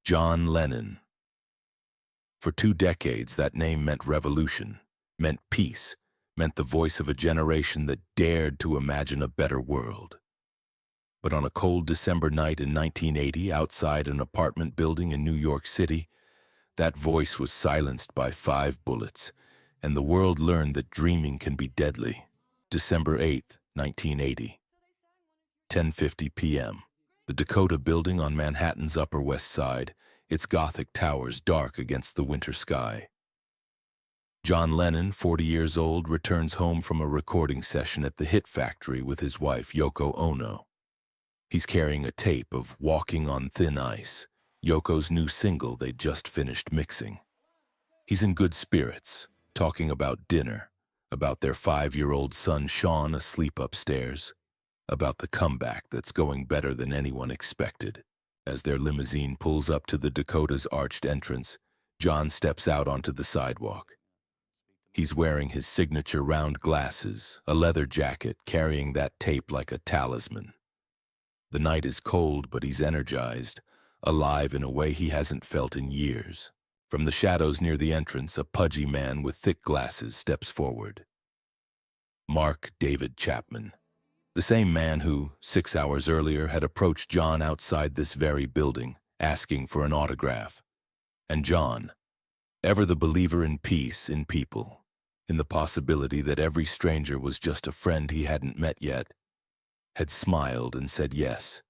John Lennon. For 2 decades, that name meant revolution, meant peace, meant the voice of a generation that dared to imagine a better world. But on a cold December night in 1980, outside an apartment building in New York City, that voice was silenced by 5 bullets, and the world learned that dreaming can be deadly. December 8th, 1980. 10:50 p.m. The Dakota Building on Manhattan's Upper West Side, its Gothic towers dark against the winter sky. John Lennon, 40 years old, returns home from a recording session at the Hit Factory with his wife, Yoko Ono. He's carrying a tape of Walking on Thin Ice, Yoko's new single they'd just finished mixing. He's in good spirits, talking about dinner, about their 5-year-old son Sean asleep upstairs, about the comeback that's going better than anyone expected. As their limousine pulls up to the Dakota's arched entrance, John steps out onto the sidewalk. He's wearing his signature round glasses, a leather jacket, carrying that tape like a talisman. The night is cold, but he's energized, alive in a way he hasn't felt in years. From the shadows near the entrance, a pudgy man with thick glasses steps forward. Mark David Chapman. The same man who, 6 hours earlier, had approached John outside this very building, asking for an autograph. And John, ever the believer in peace, in people, in the possibility that every stranger was just a friend he hadn't met yet, had smiled and said yes,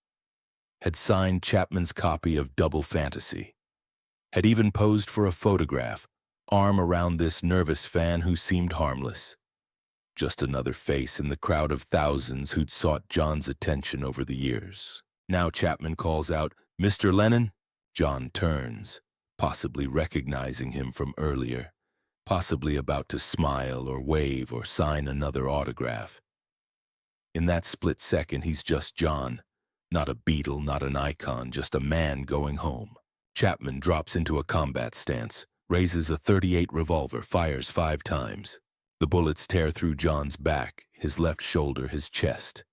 had signed Chapman's copy of Double Fantasy, had even posed for a photograph, arm around this nervous fan who seemed harmless. Just another face in the crowd of thousands who'd sought John's attention over the years. Now Chapman calls out, "Mr. Lennon?" John turns, possibly recognizing him from earlier, possibly about to smile or wave or sign another autograph. In that split second, he's just John, not a Beatle, not an icon, just a man going home. Chapman drops into a combat stance, raises a .38 revolver, fires 5 times. The bullets tear through John's back, his left shoulder, his chest.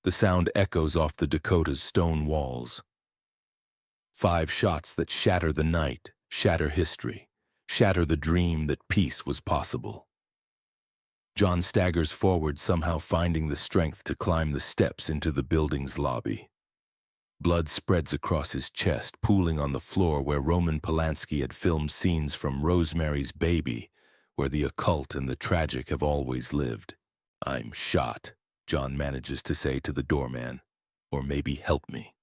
The sound echoes off the Dakota's stone walls. 5 shots that shatter the night, shatter history, shatter the dream that peace was possible. John staggers forward, somehow finding the strength to climb the steps into the building's lobby. Blood spreads across his chest, pooling on the floor where Roman Polanski had filmed scenes from Rosemary's Baby, where the occult and the tragic have always lived. "I'm shot," John manages to say to the doorman. "Or maybe help me."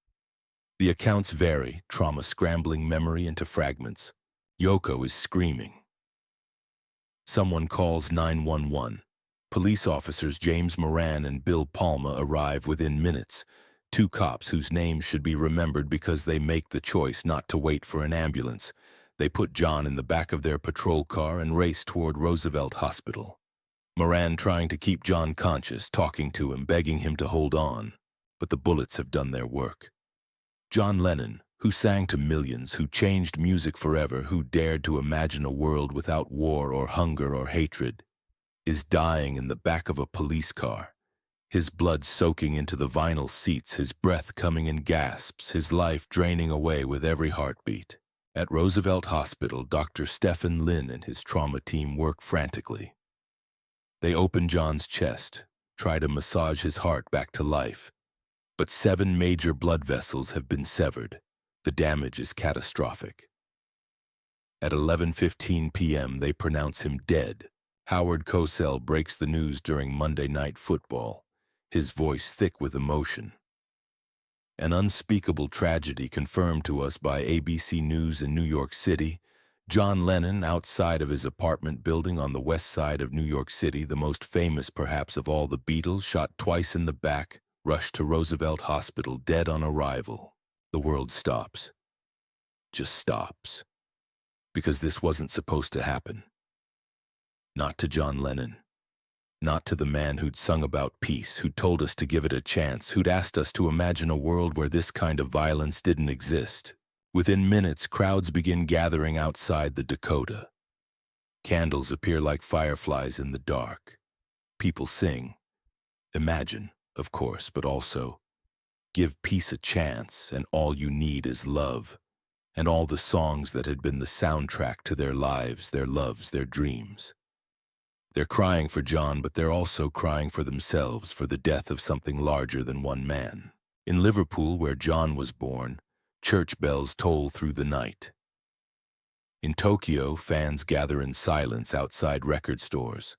The accounts vary, trauma scrambling memory into fragments. Yoko is screaming. Someone calls 911. Police officers James Moran and Bill Palma arrive within minutes, 2 cops whose names should be remembered because they make the choice not to wait for an ambulance. They put John in the back of their patrol car and race toward Roosevelt Hospital. Moran trying to keep John conscious, talking to him, begging him to hold on. But the bullets have done their work. John Lennon, who sang to millions, who changed music forever, who dared to imagine a world without war or hunger or hatred, is dying in the back of a police car, his blood soaking into the vinyl seats, his breath coming in gasps, his life draining away with every heartbeat. At Roosevelt Hospital, Dr. Stephen Lynn and his trauma team work frantically. They open John's chest, try to massage his heart back to life. But 7 major blood vessels have been severed. The damage is catastrophic. At 11:15 p.m., they pronounce him dead. Howard Cosell breaks the news during Monday Night Football, his voice thick with emotion. An unspeakable tragedy confirmed to us by ABC News in New York City. John Lennon, outside of his apartment building on the west side of New York City, the most famous perhaps of all the Beatles, shot twice in the back, rushed to Roosevelt Hospital, dead on arrival. The world stops. Just stops. Because this wasn't supposed to happen. Not to John Lennon. Not to the man who'd sung about peace, who'd told us to give it a chance, who'd asked us to imagine a world where this kind of violence didn't exist. Within minutes, crowds begin gathering outside the Dakota. Candles appear like fireflies in the dark. People sing. Imagine, of course, but also, give peace a chance, and all you need is love. and all the songs that had been the soundtrack to their lives, their loves, their dreams. They're crying for John, but they're also crying for themselves, for the death of something larger than one man. In Liverpool, where John was born, church bells toll through the night. In Tokyo, fans gather in silence outside record stores.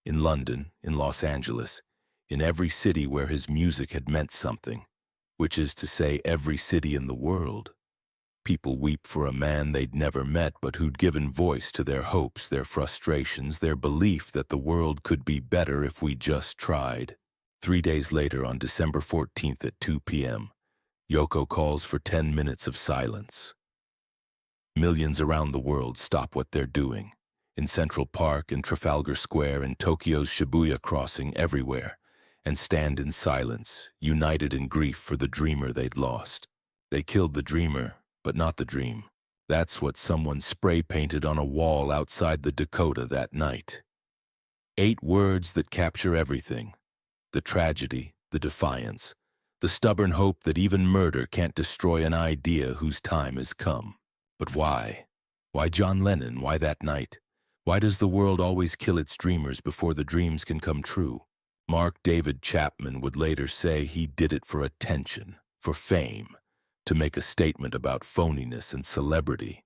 In London, in Los Angeles, in every city where his music had meant something, which is to say every city in the world. People weep for a man they'd never met but who'd given voice to their hopes, their frustrations, their belief that the world could be better if we just tried. 3 days later, on December 14th at 2 p.m., Yoko calls for 10 minutes of silence. Millions around the world stop what they're doing. In Central Park, in Trafalgar Square, in Tokyo's Shibuya crossing, everywhere, and stand in silence, united in grief for the dreamer they'd lost. They killed the dreamer, but not the dream. That's what someone spray-painted on a wall outside the Dakota that night. 8 words that capture everything: the tragedy, the defiance, the stubborn hope that even murder can't destroy an idea whose time has come. But why? Why John Lennon? Why that night? Why does the world always kill its dreamers before the dreams can come true? Mark David Chapman would later say he did it for attention, for fame, to make a statement about phoniness and celebrity.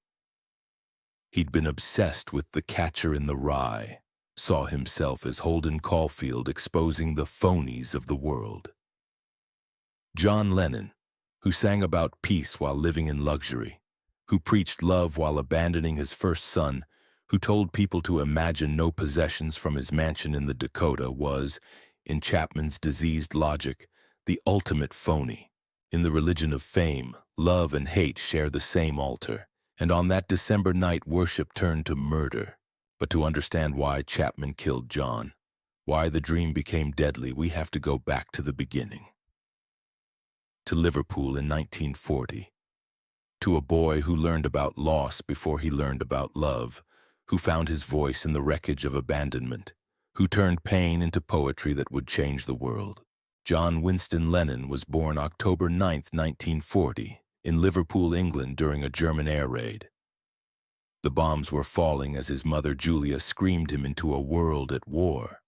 He'd been obsessed with The Catcher in the Rye, saw himself as Holden Caulfield exposing the phonies of the world. John Lennon, who sang about peace while living in luxury, who preached love while abandoning his first son, who told people to imagine no possessions from his mansion in the Dakota, was, in Chapman's diseased logic, the ultimate phony. In the religion of fame, love and hate share the same altar, and on that December night worship turned to murder. But to understand why Chapman killed John, why the dream became deadly, we have to go back to the beginning. To Liverpool in 1940. To a boy who learned about loss before he learned about love, who found his voice in the wreckage of abandonment, who turned pain into poetry that would change the world. John Winston Lennon was born October 9, 1940, in Liverpool, England, during a German air raid. The bombs were falling as his mother Julia screamed him into a world at war.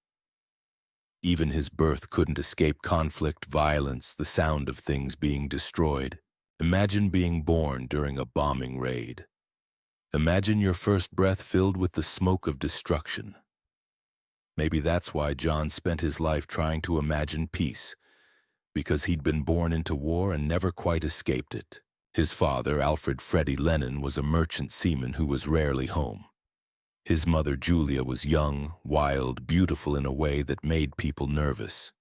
Even his birth couldn't escape conflict, violence, the sound of things being destroyed. Imagine being born during a bombing raid. Imagine your first breath filled with the smoke of destruction. Maybe that's why John spent his life trying to imagine peace, because he'd been born into war and never quite escaped it. His father, Alfred Freddie Lennon, was a merchant seaman who was rarely home. His mother, Julia, was young, wild, beautiful in a way that made people nervous.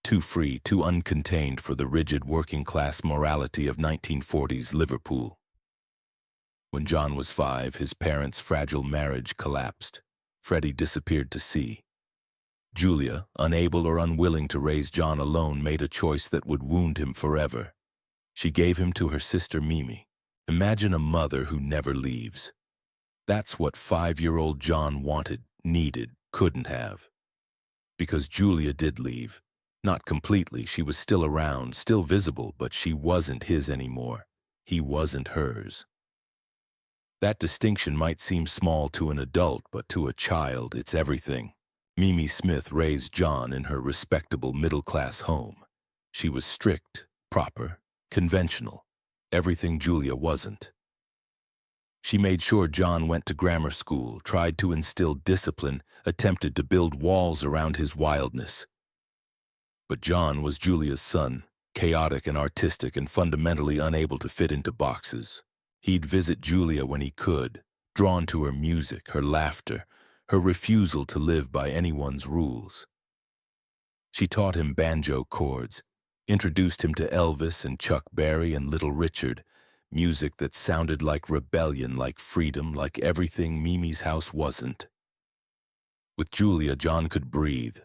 Too free, too uncontained for the rigid working-class morality of 1940s Liverpool. When John was 5, his parents' fragile marriage collapsed. Freddie disappeared to sea. Julia, unable or unwilling to raise John alone, made a choice that would wound him forever. She gave him to her sister Mimi. Imagine a mother who never leaves. That's what 5-year-old John wanted, needed, couldn't have. Because Julia did leave. Not completely, she was still around, still visible, but she wasn't his anymore. He wasn't hers. That distinction might seem small to an adult, but to a child, it's everything. Mimi Smith raised John in her respectable middle-class home. She was strict, proper, conventional, everything Julia wasn't. She made sure John went to grammar school, tried to instill discipline, attempted to build walls around his wildness. But John was Julia's son, chaotic and artistic and fundamentally unable to fit into boxes. He'd visit Julia when he could, drawn to her music, her laughter, her refusal to live by anyone's rules. She taught him banjo chords, introduced him to Elvis and Chuck Berry and Little Richard, music that sounded like rebellion, like freedom, like everything Mimi's house wasn't. With Julia, John could breathe.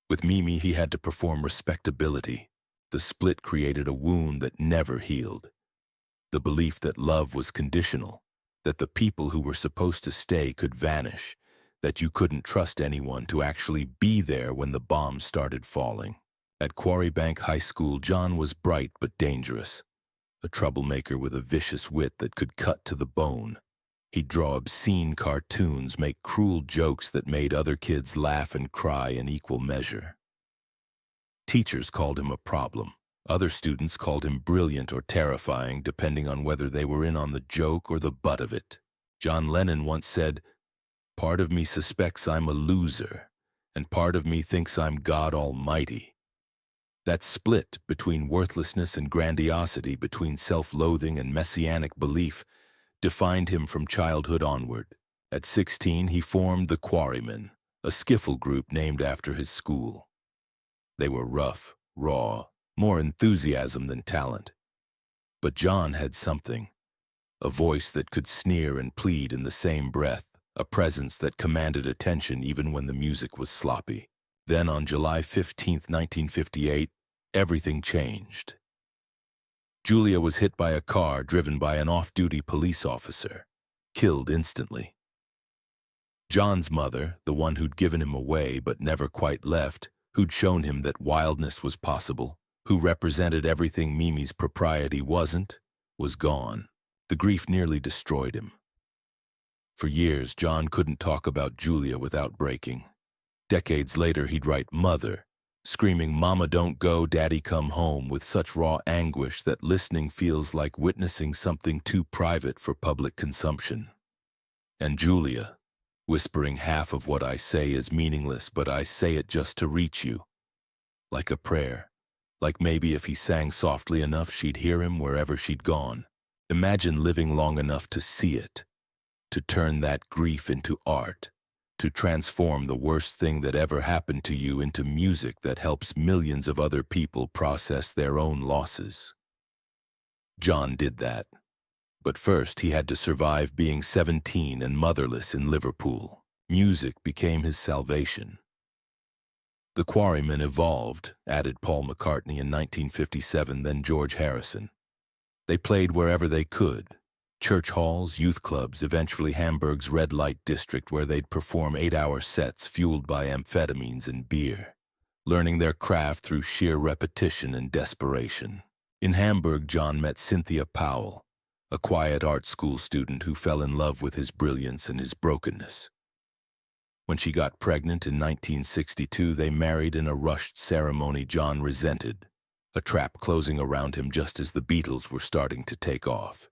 With Mimi, he had to perform respectability. The split created a wound that never healed. The belief that love was conditional, that the people who were supposed to stay could vanish, that you couldn't trust anyone to actually be there when the bombs started falling. At Quarrybank High School, John was bright but dangerous. a troublemaker with a vicious wit that could cut to the bone. He'd draw obscene cartoons, make cruel jokes that made other kids laugh and cry in equal measure. Teachers called him a problem. Other students called him brilliant or terrifying, depending on whether they were in on the joke or the butt of it. John Lennon once said, "Part of me suspects I'm a loser, and part of me thinks I'm God Almighty." That split between worthlessness and grandiosity, between self-loathing and messianic belief, defined him from childhood onward. At 16, he formed the Quarrymen, a skiffle group named after his school. They were rough, raw, more enthusiasm than talent. But John had something, a voice that could sneer and plead in the same breath, a presence that commanded attention even when the music was sloppy. Then on July 15, 1958, everything changed. Julia was hit by a car driven by an off-duty police officer, killed instantly. John's mother, the one who'd given him away but never quite left, who'd shown him that wildness was possible, who represented everything Mimi's propriety wasn't, was gone. The grief nearly destroyed him. For years, John couldn't talk about Julia without breaking. Decades later, he'd write "Mother," screaming "Mama, don't go, Daddy, come home," with such raw anguish that listening feels like witnessing something too private for public consumption. And Julia, whispering, "Half of what I say is meaningless, but I say it just to reach you." Like a prayer, like maybe if he sang softly enough, she'd hear him wherever she'd gone. Imagine living long enough to see it, to turn that grief into art, to transform the worst thing that ever happened to you into music that helps millions of other people process their own losses. John did that. But first, he had to survive being 17 and motherless in Liverpool. Music became his salvation. The Quarrymen evolved, added Paul McCartney in 1957, then George Harrison. They played wherever they could. Church halls, youth clubs, eventually Hamburg's red light district, where they'd perform 8-hour sets fueled by amphetamines and beer, learning their craft through sheer repetition and desperation. In Hamburg, John met Cynthia Powell, a quiet art school student who fell in love with his brilliance and his brokenness. When she got pregnant in 1962, they married in a rushed ceremony John resented, a trap closing around him just as the Beatles were starting to take off.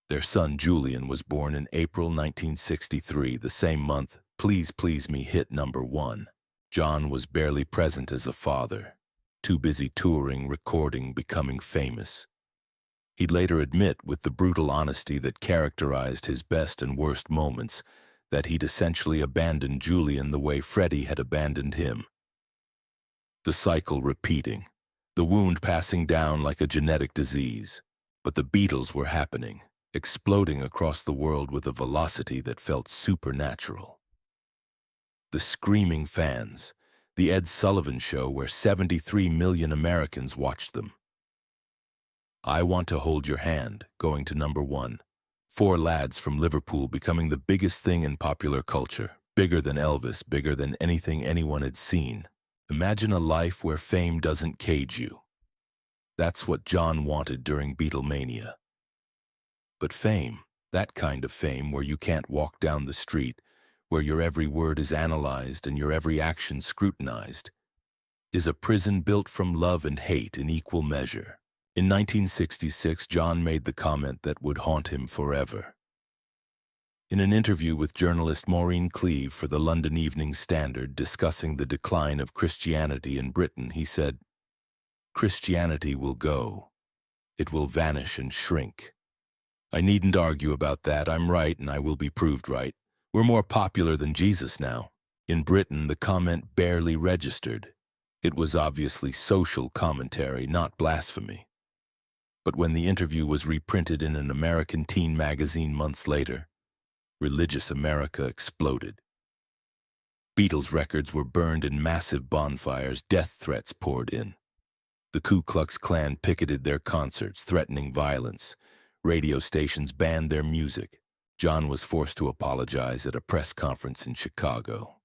Their son Julian was born in April 1963, the same month Please Please Me hit #1. John was barely present as a father, too busy touring, recording, becoming famous. He'd later admit, with the brutal honesty that characterized his best and worst moments, that he'd essentially abandoned Julian the way Freddie had abandoned him. The cycle repeating, the wound passing down like a genetic disease. But the Beatles were happening, exploding across the world with a velocity that felt supernatural. The screaming fans, the Ed Sullivan Show where 73 million Americans watched them. I Want to Hold Your Hand, going to #1. 4 lads from Liverpool becoming the biggest thing in popular culture, bigger than Elvis, bigger than anything anyone had seen. Imagine a life where fame doesn't cage you. That's what John wanted during Beatlemania. But fame, that kind of fame where you can't walk down the street, where your every word is analyzed and your every action scrutinized, is a prison built from love and hate in equal measure. In 1966, John made the comment that would haunt him forever. In an interview with journalist Maureen Cleave for the London Evening Standard discussing the decline of Christianity in Britain, he said, "Christianity will go. It will vanish and shrink. I needn't argue about that. I'm right and I will be proved right. We're more popular than Jesus now." In Britain, the comment barely registered. It was obviously social commentary, not blasphemy. But when the interview was reprinted in an American teen magazine months later, religious America exploded. Beatles records were burned in massive bonfires, death threats poured in. The Ku Klux Klan picketed their concerts, threatening violence. Radio stations banned their music. John was forced to apologize at a press conference in Chicago,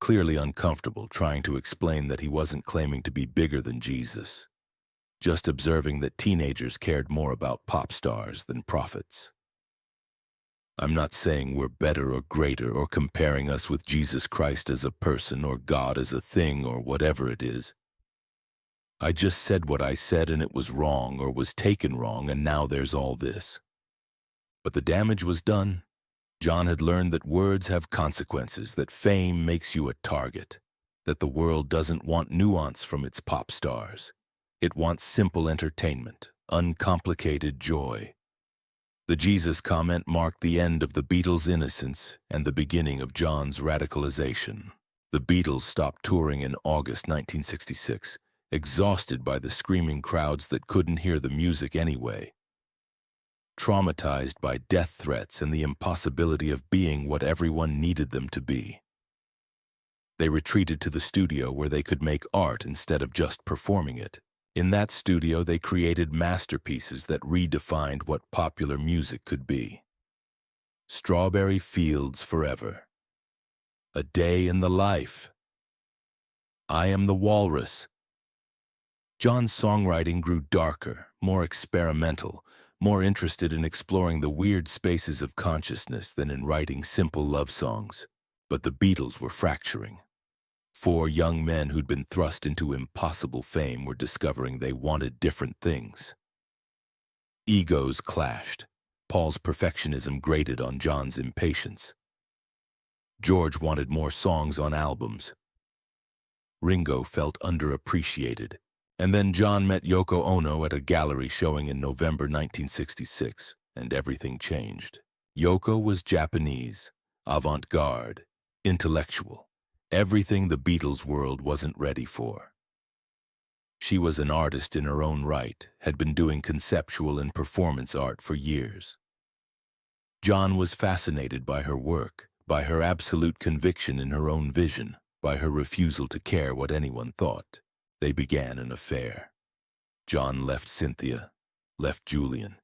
clearly uncomfortable, trying to explain that he wasn't claiming to be bigger than Jesus. just observing that teenagers cared more about pop stars than prophets. I'm not saying we're better or greater or comparing us with Jesus Christ as a person or God as a thing or whatever it is. I just said what I said and it was wrong or was taken wrong, and now there's all this. But the damage was done. John had learned that words have consequences, that fame makes you a target, that the world doesn't want nuance from its pop stars. It wants simple entertainment, uncomplicated joy. The Jesus comment marked the end of the Beatles' innocence and the beginning of John's radicalization. The Beatles stopped touring in August 1966, exhausted by the screaming crowds that couldn't hear the music anyway. Traumatized by death threats and the impossibility of being what everyone needed them to be. They retreated to the studio where they could make art instead of just performing it. In that studio, they created masterpieces that redefined what popular music could be. Strawberry Fields Forever. A Day in the Life. I Am the Walrus. John's songwriting grew darker, more experimental, more interested in exploring the weird spaces of consciousness than in writing simple love songs. But the Beatles were fracturing. 4 young men who'd been thrust into impossible fame were discovering they wanted different things. Egos clashed. Paul's perfectionism grated on John's impatience. George wanted more songs on albums. Ringo felt underappreciated. And then John met Yoko Ono at a gallery showing in November 1966, and everything changed. Yoko was Japanese, avant-garde, intellectual, everything the Beatles world wasn't ready for. She was an artist in her own right, had been doing conceptual and performance art for years. John was fascinated by her work, by her absolute conviction in her own vision, by her refusal to care what anyone thought. They began an affair. John left Cynthia, left Julian.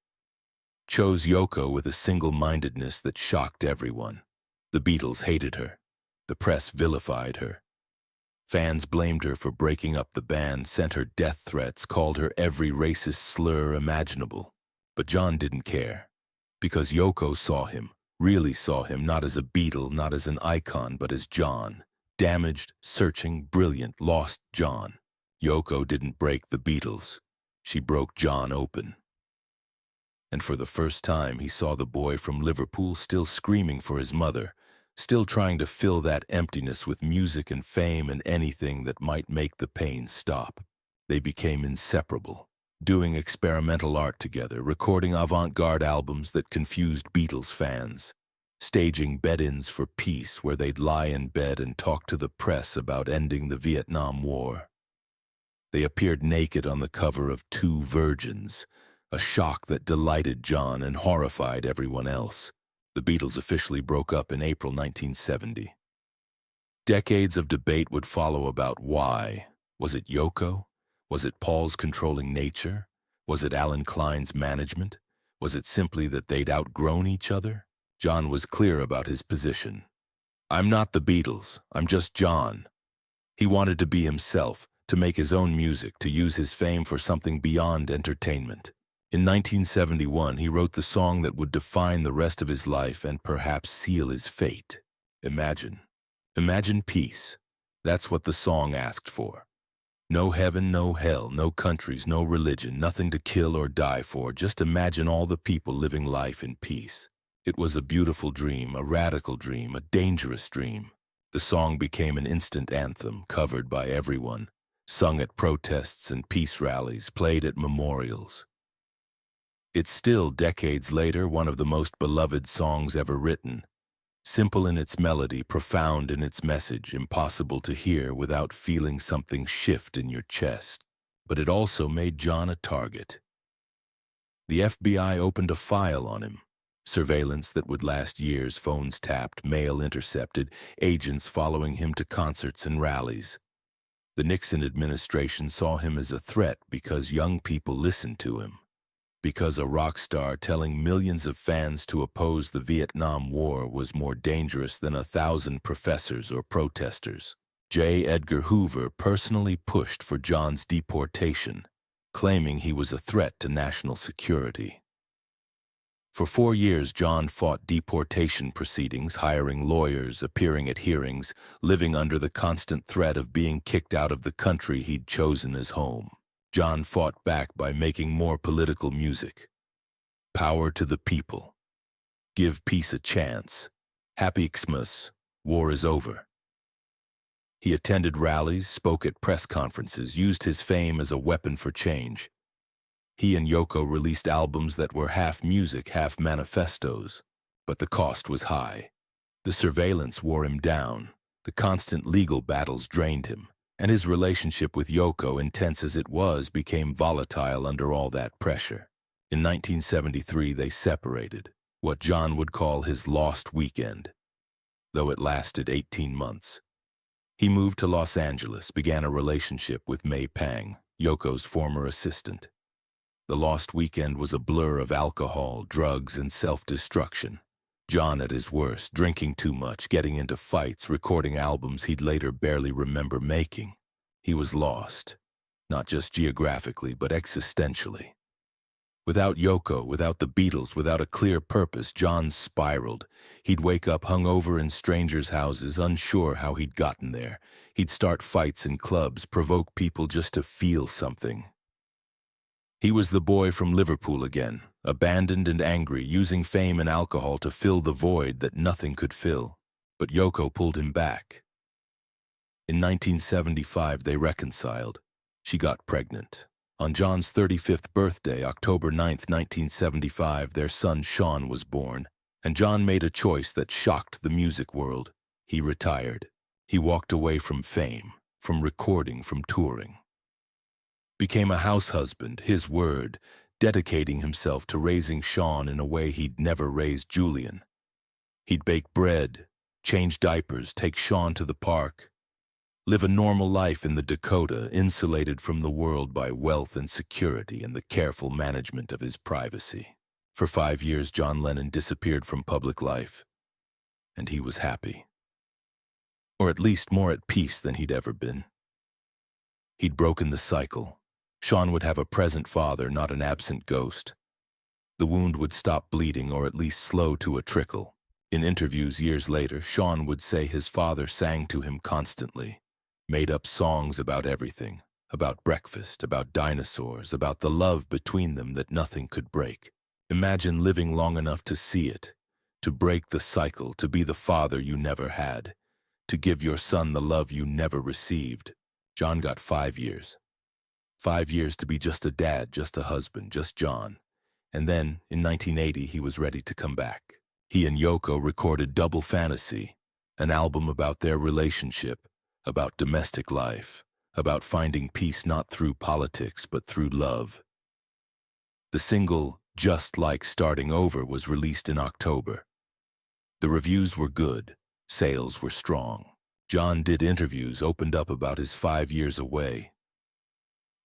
Chose Yoko with a single-mindedness that shocked everyone. The Beatles hated her. The press vilified her. Fans blamed her for breaking up the band, sent her death threats, called her every racist slur imaginable. But John didn't care, because Yoko saw him, really saw him, not as a Beatle, not as an icon, but as John. Damaged, searching, brilliant, lost John. Yoko didn't break the Beatles. She broke John open. And for the first time, he saw the boy from Liverpool still screaming for his mother, still trying to fill that emptiness with music and fame and anything that might make the pain stop. They became inseparable, doing experimental art together, recording avant-garde albums that confused Beatles fans, staging bed-ins for peace where they'd lie in bed and talk to the press about ending the Vietnam War. They appeared naked on the cover of Two Virgins, a shock that delighted John and horrified everyone else. The Beatles officially broke up in April 1970. Decades of debate would follow about why. Was it Yoko? Was it Paul's controlling nature? Was it Alan Klein's management? Was it simply that they'd outgrown each other? John was clear about his position. I'm not the Beatles, I'm just John. He wanted to be himself, to make his own music, to use his fame for something beyond entertainment. In 1971, he wrote the song that would define the rest of his life and perhaps seal his fate. Imagine. Imagine peace. That's what the song asked for. No heaven, no hell, no countries, no religion, nothing to kill or die for. Just imagine all the people living life in peace. It was a beautiful dream, a radical dream, a dangerous dream. The song became an instant anthem, covered by everyone, sung at protests and peace rallies, played at memorials. It's still, decades later, one of the most beloved songs ever written. Simple in its melody, profound in its message, impossible to hear without feeling something shift in your chest. But it also made John a target. The FBI opened a file on him. Surveillance that would last years, phones tapped, mail intercepted, agents following him to concerts and rallies. The Nixon administration saw him as a threat because young people listened to him. Because a rock star telling millions of fans to oppose the Vietnam War was more dangerous than 1,000 professors or protesters. J. Edgar Hoover personally pushed for John's deportation. claiming he was a threat to national security. For 4 years, John fought deportation proceedings, hiring lawyers, appearing at hearings, living under the constant threat of being kicked out of the country he'd chosen as home. John fought back by making more political music. Power to the people. Give peace a chance. Happy Xmas. War is over. He attended rallies, spoke at press conferences, used his fame as a weapon for change. He and Yoko released albums that were half music, half manifestos. But the cost was high. The surveillance wore him down. The constant legal battles drained him. And his relationship with Yoko, intense as it was, became volatile under all that pressure. In 1973, they separated, what John would call his lost weekend, though it lasted 18 months. He moved to Los Angeles, began a relationship with May Pang, Yoko's former assistant. The lost weekend was a blur of alcohol, drugs, and self-destruction. John at his worst, drinking too much, getting into fights, recording albums he'd later barely remember making. He was lost, not just geographically, but existentially. Without Yoko, without the Beatles, without a clear purpose, John spiraled. He'd wake up hungover in strangers' houses, unsure how he'd gotten there. He'd start fights in clubs, provoke people just to feel something. He was the boy from Liverpool again, abandoned and angry, using fame and alcohol to fill the void that nothing could fill. But Yoko pulled him back. In 1975, they reconciled. She got pregnant. On John's 35th birthday, October 9th, 1975, their son Sean was born, and John made a choice that shocked the music world. He retired. He walked away from fame, from recording, from touring. Became a house husband, his word, dedicating himself to raising Sean in a way he'd never raised Julian. He'd bake bread, change diapers, take Sean to the park, live a normal life in the Dakota, insulated from the world by wealth and security and the careful management of his privacy. For 5 years, John Lennon disappeared from public life, and he was happy. Or at least more at peace than he'd ever been. He'd broken the cycle. Sean would have a present father, not an absent ghost. The wound would stop bleeding, or at least slow to a trickle. In interviews years later, Sean would say his father sang to him constantly, made up songs about everything, about breakfast, about dinosaurs, about the love between them that nothing could break. Imagine living long enough to see it, to break the cycle, to be the father you never had, to give your son the love you never received. John got 5 years. 5 years to be just a dad, just a husband, just John. And then, in 1980, he was ready to come back. He and Yoko recorded Double Fantasy, an album about their relationship, about domestic life, about finding peace not through politics but through love. The single, Just Like Starting Over, was released in October. The reviews were good, sales were strong. John did interviews, opened up about his 5 years away.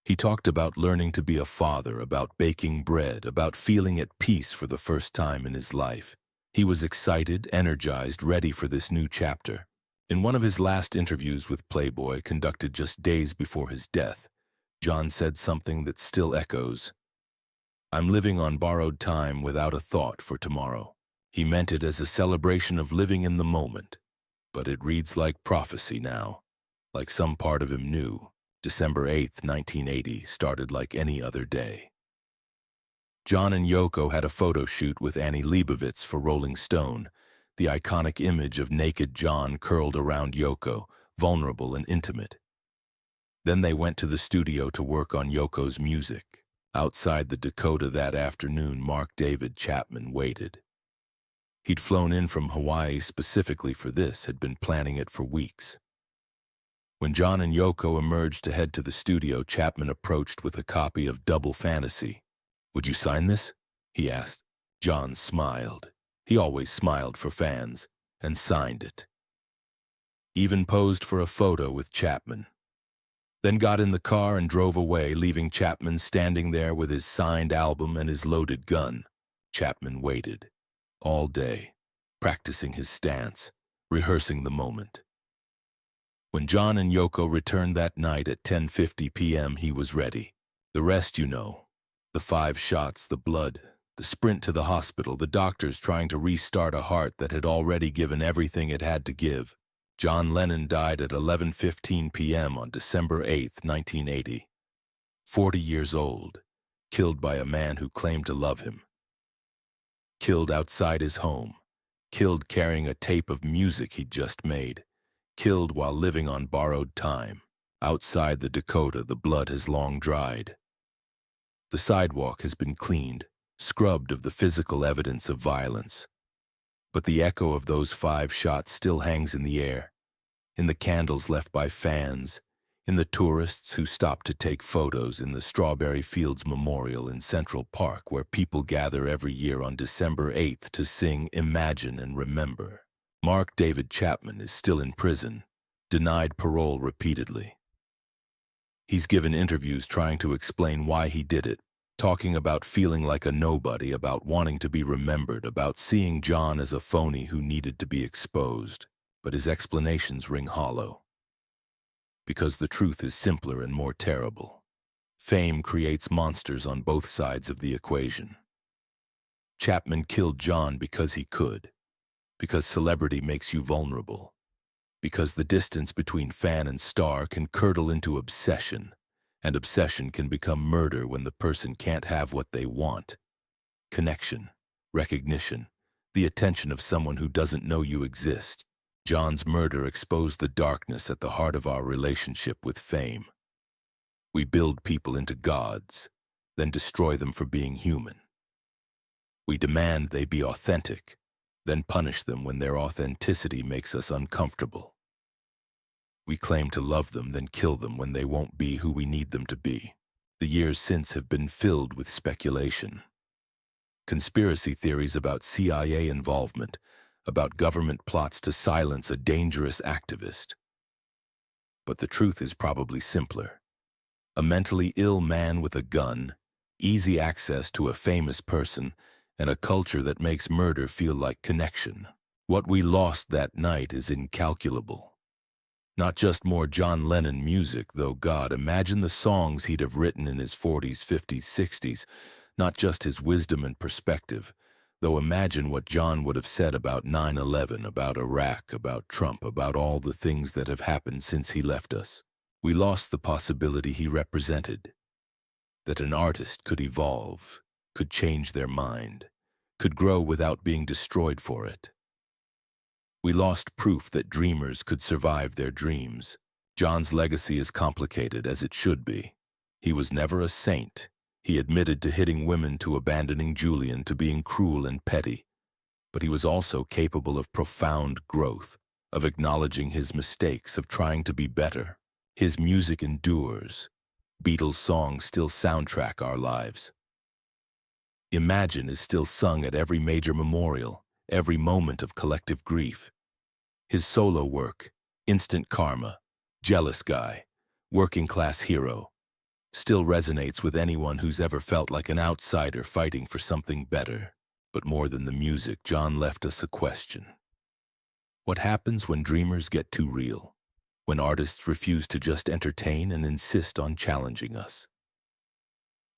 He talked about learning to be a father, about baking bread, about feeling at peace for the first time in his life. He was excited, energized, ready for this new chapter. In one of his last interviews with Playboy, conducted just days before his death, John said something that still echoes. "I'm living on borrowed time without a thought for tomorrow." He meant it as a celebration of living in the moment. But it reads like prophecy now, like some part of him knew. December 8th, 1980, started like any other day. John and Yoko had a photo shoot with Annie Leibovitz for Rolling Stone, the iconic image of naked John curled around Yoko, vulnerable and intimate. Then they went to the studio to work on Yoko's music. Outside the Dakota that afternoon, Mark David Chapman waited. He'd flown in from Hawaii specifically for this, had been planning it for weeks. When John and Yoko emerged to head to the studio, Chapman approached with a copy of Double Fantasy. "Would you sign this?" he asked. John smiled. He always smiled for fans, and signed it. Even posed for a photo with Chapman. Then got in the car and drove away, leaving Chapman standing there with his signed album and his loaded gun. Chapman waited. All day, practicing his stance, rehearsing the moment. When John and Yoko returned that night at 10:50 p.m., he was ready. The rest you know. The 5 shots, the blood, the sprint to the hospital, the doctors trying to restart a heart that had already given everything it had to give. John Lennon died at 11:15 p.m. on December 8, 1980. 40 years old, killed by a man who claimed to love him. Killed outside his home. Killed carrying a tape of music he'd just made. Killed while living on borrowed time. Outside the Dakota, the blood has long dried. The sidewalk has been cleaned, scrubbed of the physical evidence of violence. But the echo of those 5 shots still hangs in the air, in the candles left by fans, in the tourists who stop to take photos in the Strawberry Fields Memorial in Central Park, where people gather every year on December 8th to sing Imagine and Remember. Mark David Chapman is still in prison, denied parole repeatedly. He's given interviews trying to explain why he did it, talking about feeling like a nobody, about wanting to be remembered, about seeing John as a phony who needed to be exposed. But his explanations ring hollow. Because the truth is simpler and more terrible. Fame creates monsters on both sides of the equation. Chapman killed John because he could, because celebrity makes you vulnerable, because the distance between fan and star can curdle into obsession, and obsession can become murder when the person can't have what they want. Connection, recognition, the attention of someone who doesn't know you exist. John's murder exposed the darkness at the heart of our relationship with fame. We build people into gods, then destroy them for being human. We demand they be authentic, then punish them when their authenticity makes us uncomfortable. We claim to love them, then kill them when they won't be who we need them to be. The years since have been filled with speculation. Conspiracy theories about CIA involvement, about government plots to silence a dangerous activist. But the truth is probably simpler. A mentally ill man with a gun, easy access to a famous person, and a culture that makes murder feel like connection. What we lost that night is incalculable. Not just more John Lennon music, though. God, imagine the songs he'd have written in his 40s, 50s, 60s. Not just his wisdom and perspective, though. Imagine what John would have said about 9/11, about Iraq, about Trump, about all the things that have happened since he left us. We lost the possibility he represented, that an artist could evolve, could change their mind, could grow without being destroyed for it. We lost proof that dreamers could survive their dreams. John's legacy is complicated, as it should be. He was never a saint. He admitted to hitting women, to abandoning Julian, to being cruel and petty. But he was also capable of profound growth, of acknowledging his mistakes, of trying to be better. His music endures. Beatles songs still soundtrack our lives. Imagine is still sung at every major memorial, every moment of collective grief. His solo work, Instant Karma, Jealous Guy, Working Class Hero, still resonates with anyone who's ever felt like an outsider fighting for something better. But more than the music, John left us a question. What happens when dreamers get too real? When artists refuse to just entertain and insist on challenging us?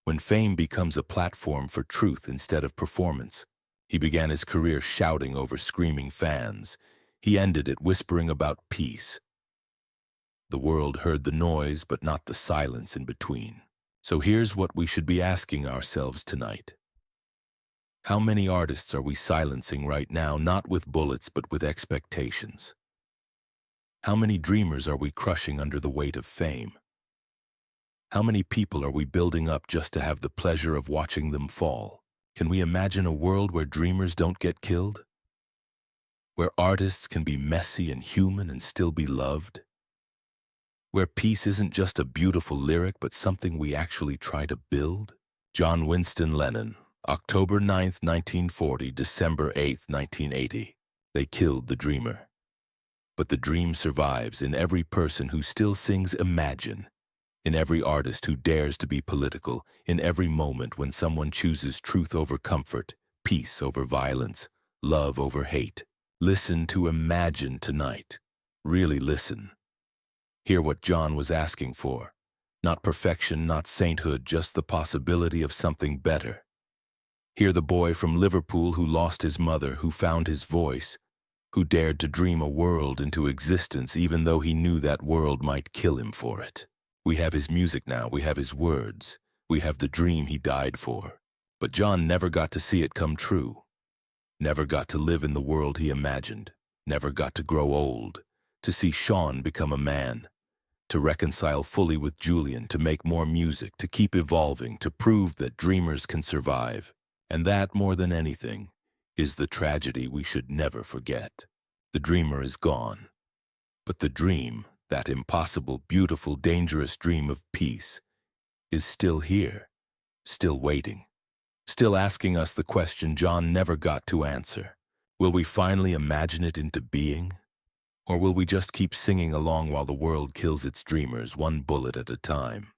When fame becomes a platform for truth instead of performance? He began his career shouting over screaming fans. He ended it whispering about peace. The world heard the noise, but not the silence in between. So here's what we should be asking ourselves tonight. How many artists are we silencing right now, not with bullets, but with expectations? How many dreamers are we crushing under the weight of fame? How many people are we building up just to have the pleasure of watching them fall? Can we imagine a world where dreamers don't get killed? Where artists can be messy and human and still be loved? Where peace isn't just a beautiful lyric, but something we actually try to build? John Winston Lennon, October 9th, 1940, December 8th, 1980. They killed the dreamer. But the dream survives in every person who still sings Imagine, in every artist who dares to be political, in every moment when someone chooses truth over comfort, peace over violence, love over hate. Listen to Imagine tonight. Really listen. Hear what John was asking for. Not perfection, not sainthood, just the possibility of something better. Hear the boy from Liverpool who lost his mother, who found his voice, who dared to dream a world into existence even though he knew that world might kill him for it. We have his music now, we have his words, we have the dream he died for. But John never got to see it come true, never got to live in the world he imagined, never got to grow old, to see Sean become a man, to reconcile fully with Julian, to make more music, to keep evolving, to prove that dreamers can survive. And that, more than anything, is the tragedy we should never forget. The dreamer is gone, but the dream, that impossible, beautiful, dangerous dream of peace, is still here, still waiting, still asking us the question John never got to answer. Will we finally imagine it into being? Or will we just keep singing along while the world kills its dreamers, one bullet at a time?